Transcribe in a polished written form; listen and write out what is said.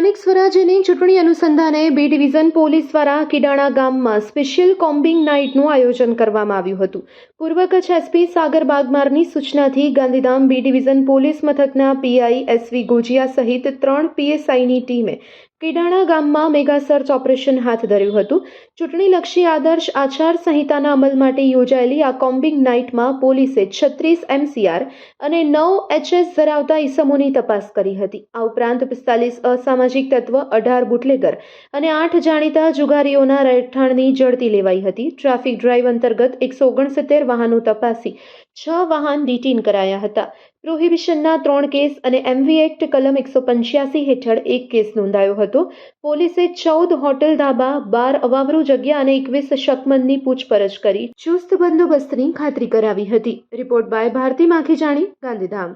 સ્થાનિક સ્વરાજ્યની ચૂંટણી અનુસંધાને બી ડિવિઝન પોલીસ દ્વારા કિડાણા ગામમાં સ્પેશિયલ કોમ્બિંગ નાઇટનું આયોજન કરવામાં આવ્યું હતું। પૂર્વ કચ્છ એસપી સાગર બાગમારની સૂચનાથી ગાંધીધામ બી ડિવિઝન પોલીસ મથકના પીઆઈ એસવી ગોજિયા સહિત 3 પીએસઆઈની ટીમે કિડાણા ગામમાં મેગા સર્ચ ઓપરેશન હાથ ધર્યું હતું। ચૂંટણીલક્ષી આદર્શ આચાર સંહિતાના અમલ માટે યોજાયેલી આ કોમ્બિંગ નાઇટમાં પોલીસે 36 એમસીઆર અને 9 એચએસ ધરાવતા ઇસમોની તપાસ કરી હતી। આ ઉપરાંત 45 અસામાજિક તત્વ, 18 બુટલેગર અને 8 જાણીતા જુગારીઓના રહેઠાણની ઝડપી લેવાઈ હતી। ટ્રાફિક ડ્રાઈવ અંતર્ગત 169 વાહનો તપાસી 6 વાહન ડિટેઇન કરાયા હતા। પ્રોહિબિશનના 3 કેસ અને એમવી એક્ટ કલમ 185 હેઠળ 1 કેસ નોંધાયો હતો। પોલીસે 14 હોટેલ ધાબા, 12 અવાવરૂ જગ્યા અને 21 શકમંદની પૂછપરછ કરી ચુસ્ત બંદોબસ્તની ખાતરી કરાવી હતી। Report by Bharati Makhijani, Gandhidham.